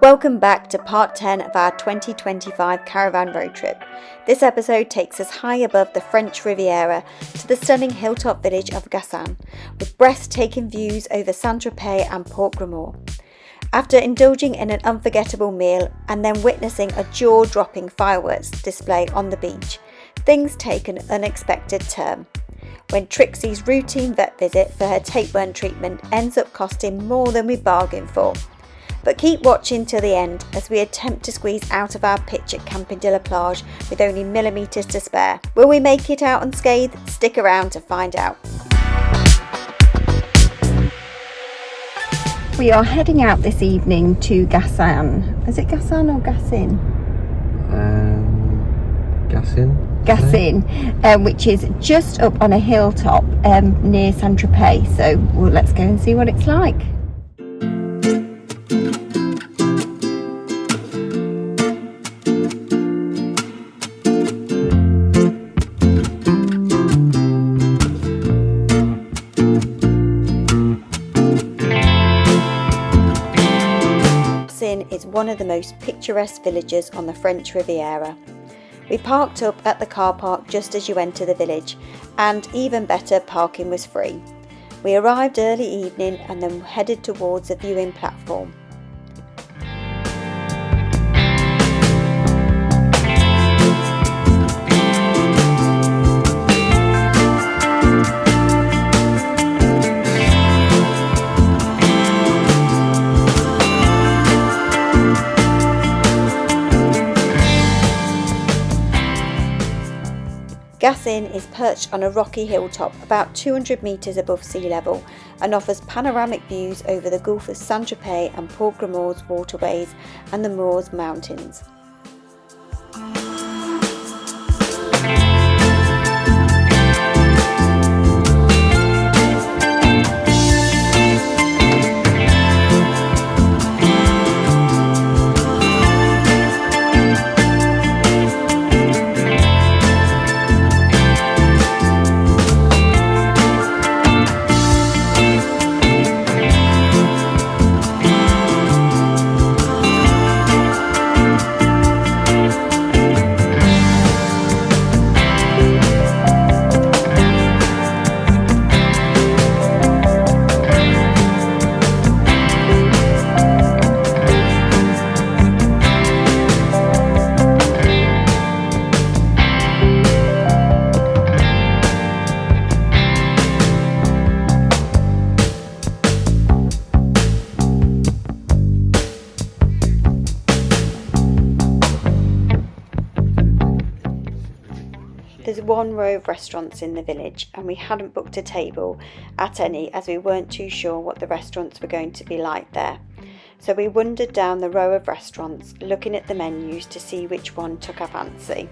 Welcome back to part 10 of our 2025 Caravan road trip. This episode takes us high above the French Riviera to the stunning hilltop village of Gassin, with breathtaking views over Saint-Tropez and Port-Grimont. After indulging in an unforgettable meal and then witnessing a jaw-dropping fireworks display on the beach, things take an unexpected turn, when Trixie's routine vet visit for her tapeworm treatment ends up costing more than we bargained for. But keep watching till the end as we attempt to squeeze out of our pitch at Camping de la Plage with only millimetres to spare. Will we make it out unscathed? Stick around to find out. We are heading out this evening to Gassin. Is it Gassin or Gassin? Gassin, which is just up on a hilltop near Saint-Tropez. So let's go and see what it's like. Gassin is one of the most picturesque villages on the French Riviera. We parked up at the car park just as you enter the village, and even better, parking was free. We arrived early evening and then headed towards the viewing platform. Gassin is perched on a rocky hilltop about 200 metres above sea level and offers panoramic views over the Gulf of Saint-Tropez and Port-Grimont's waterways and the Moors Mountains. There's one row of restaurants in the village and we hadn't booked a table at any as we weren't too sure what the restaurants were going to be like there. So we wandered down the row of restaurants looking at the menus to see which one took our fancy.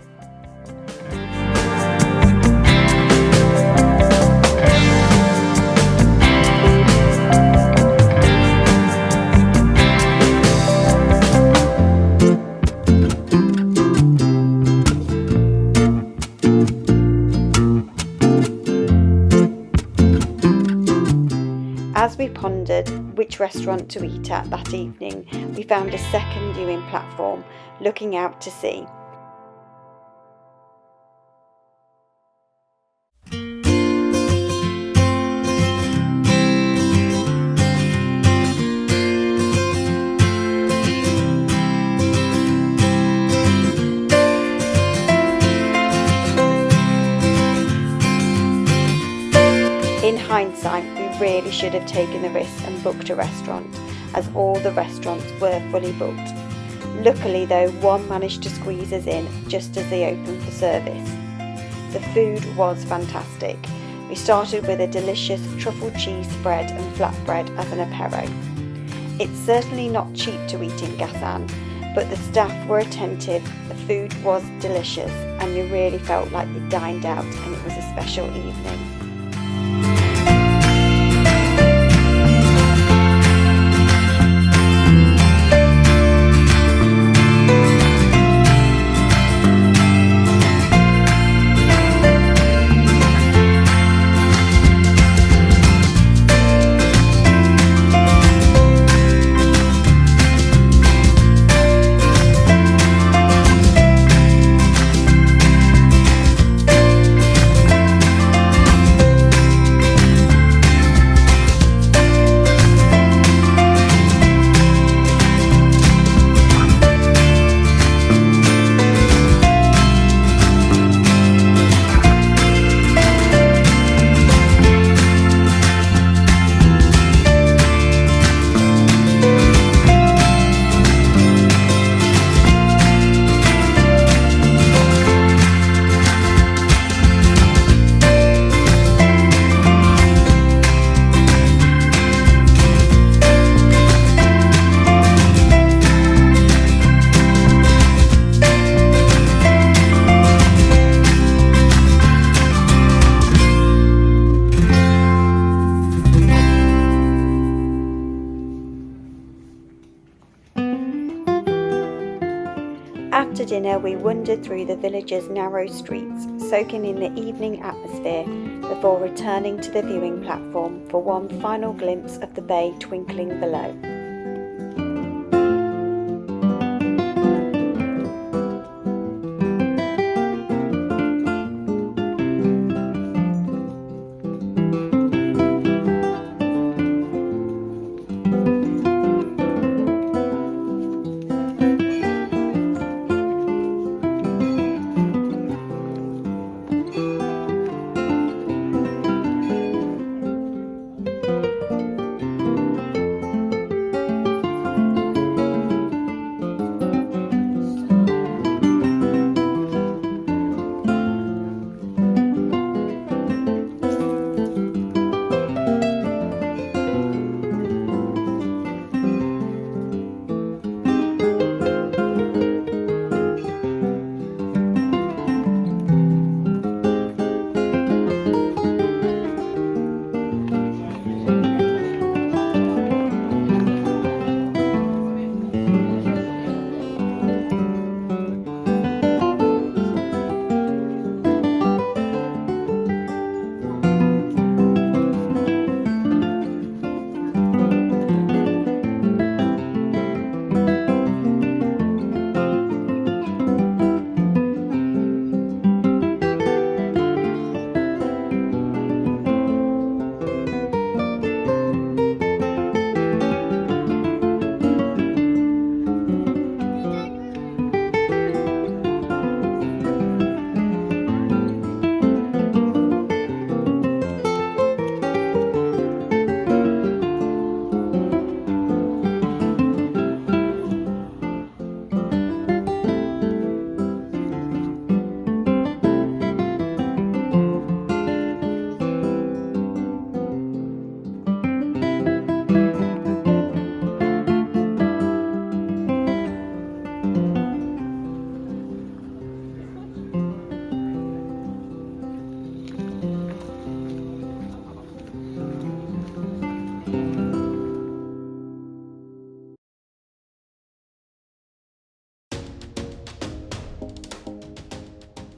As we pondered which restaurant to eat at that evening, we found a second viewing platform looking out to sea. In hindsight, we really should have taken the risk and booked a restaurant, as all the restaurants were fully booked. Luckily though, one managed to squeeze us in just as they opened for service. The food was fantastic. We started with a delicious truffle cheese spread and flatbread as an apéro. It's certainly not cheap to eat in Gassin, but the staff were attentive, the food was delicious, and you really felt like you dined out and it was a special evening. After dinner, we wandered through the village's narrow streets, soaking in the evening atmosphere before returning to the viewing platform for one final glimpse of the bay twinkling below.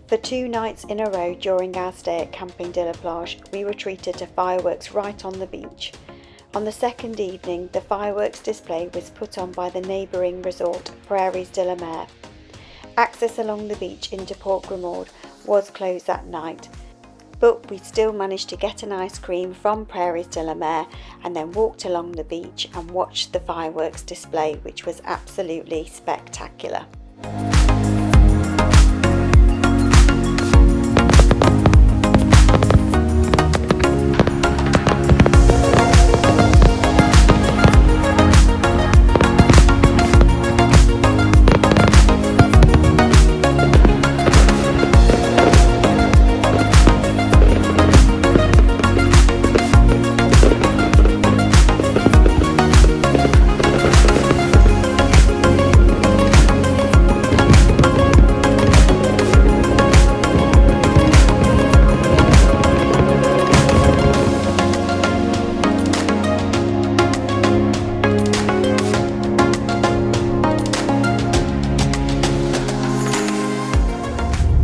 For 2 nights in a row during our stay at Camping de la Plage, we were treated to fireworks right on the beach. On the second evening, the fireworks display was put on by the neighbouring resort, Prairies de la Mer. Access along the beach into Port Grimaud was closed that night, but we still managed to get an ice cream from Prairies de la Mer and then walked along the beach and watched the fireworks display, which was absolutely spectacular.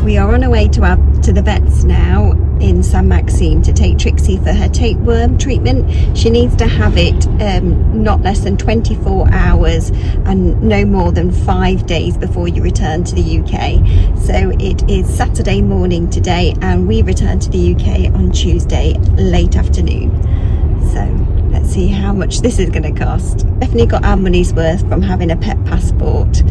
We are on our way to the vets now in Sainte-Maxime to take Trixie for her tapeworm treatment. She needs to have it not less than 24 hours and no more than 5 days before you return to the UK. So it is Saturday morning today and we return to the UK on Tuesday late afternoon. So let's see how much this is going to cost. Definitely got our money's worth from having a pet passport,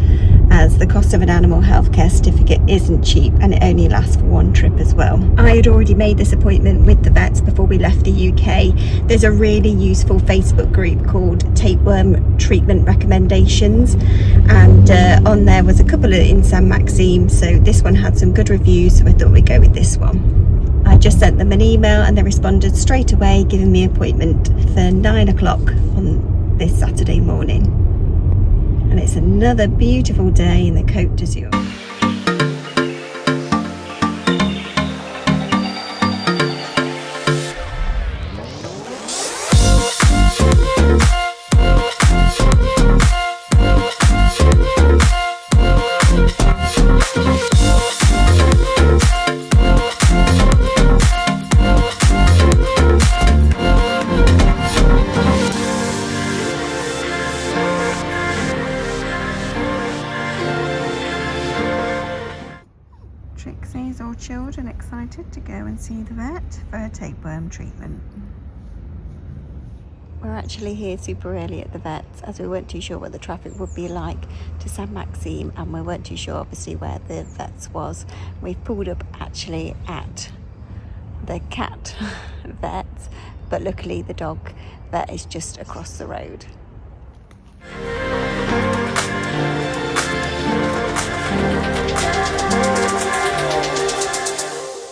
as the cost of an animal healthcare certificate isn't cheap and it only lasts for one trip as well. I had already made this appointment with the vets before we left the UK. There's a really useful Facebook group called Tapeworm Treatment Recommendations, and on there was a couple in Sainte-Maxime, so this one had some good reviews, so I thought we'd go with this one. I just sent them an email and they responded straight away, giving me an appointment for 9 o'clock on this Saturday morning. And it's another beautiful day in the Côte d'Azur. Trixie's all chilled and excited to go and see the vet for her tapeworm treatment. We're actually here super early at the vet's as we weren't too sure what the traffic would be like to Sainte-Maxime, and we weren't too sure obviously where the vet's was. We've pulled up actually at the cat vet, but luckily the dog vet is just across the road.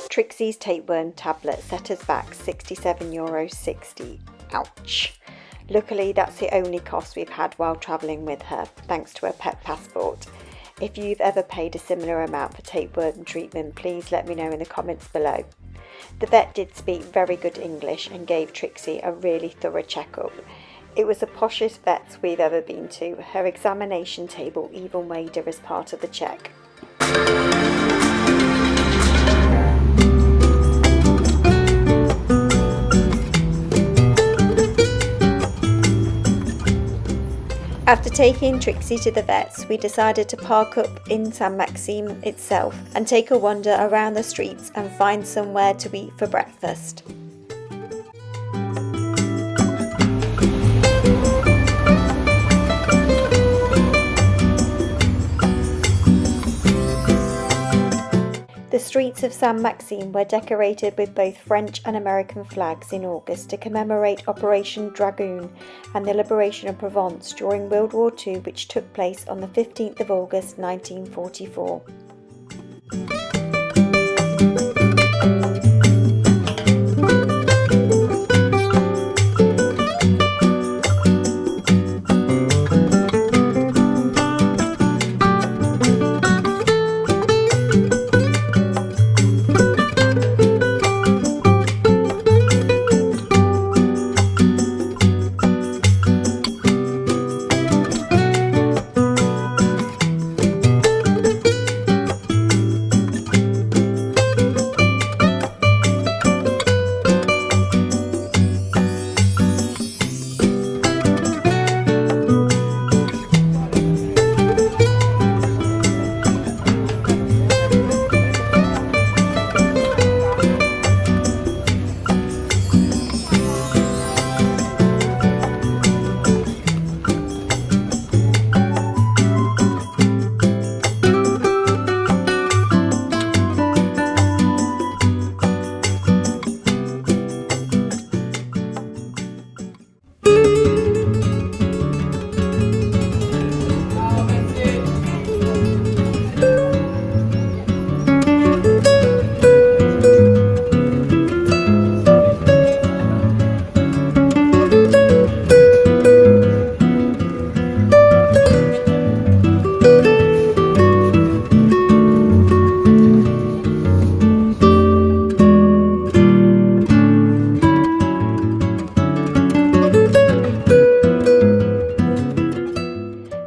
Trixie's tapeworm tablet set us back €67.60. Ouch. Luckily that's the only cost we've had while travelling with her, thanks to her pet passport. If you've ever paid a similar amount for tapeworm treatment, please let me know in the comments below. The vet did speak very good English and gave Trixie a really thorough checkup. It was the poshest vet we've ever been to. Her examination table even weighed her as part of the check. After taking Trixie to the vets, we decided to park up in Sainte-Maxime itself and take a wander around the streets and find somewhere to eat for breakfast. The streets of Sainte-Maxime were decorated with both French and American flags in August to commemorate Operation Dragoon and the liberation of Provence during World War II, which took place on the 15th of August 1944.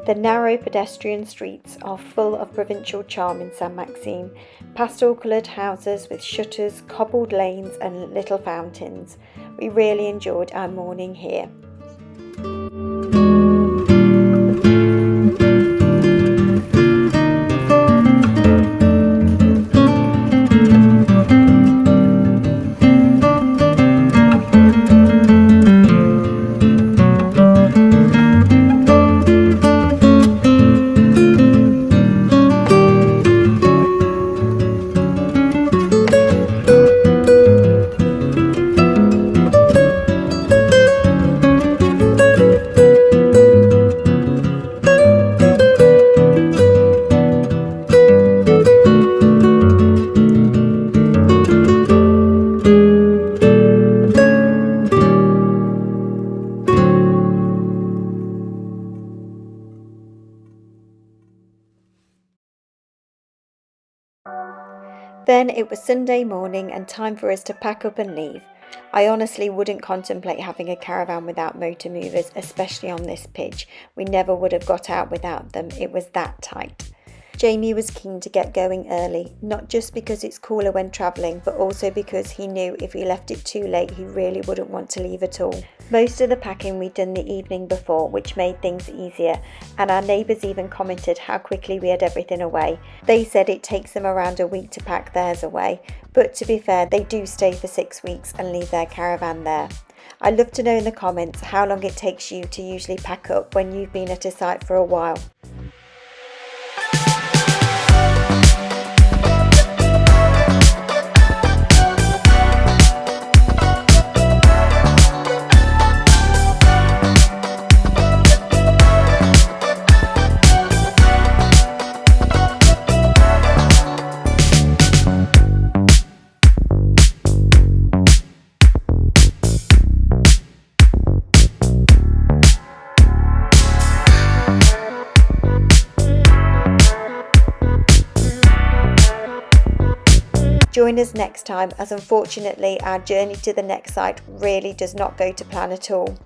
The narrow pedestrian streets are full of provincial charm in Sainte-Maxime, pastel-coloured houses with shutters, cobbled lanes and little fountains. We really enjoyed our morning here. Then it was Sunday morning and time for us to pack up and leave. I honestly wouldn't contemplate having a caravan without motor movers, especially on this pitch. We never would have got out without them, it was that tight. Jamie was keen to get going early, not just because it's cooler when travelling, but also because he knew if we left it too late he really wouldn't want to leave at all. Most of the packing we'd done the evening before, which made things easier, and our neighbours even commented how quickly we had everything away. They said it takes them around a week to pack theirs away, but to be fair, they do stay for 6 weeks and leave their caravan there. I'd love to know in the comments how long it takes you to usually pack up when you've been at a site for a while. Join us next time, as unfortunately our journey to the next site really does not go to plan at all.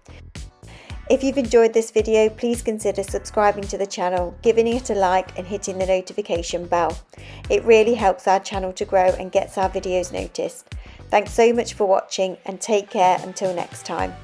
If you've enjoyed this video, please consider subscribing to the channel, giving it a like and hitting the notification bell. It really helps our channel to grow and gets our videos noticed. Thanks so much for watching and take care until next time.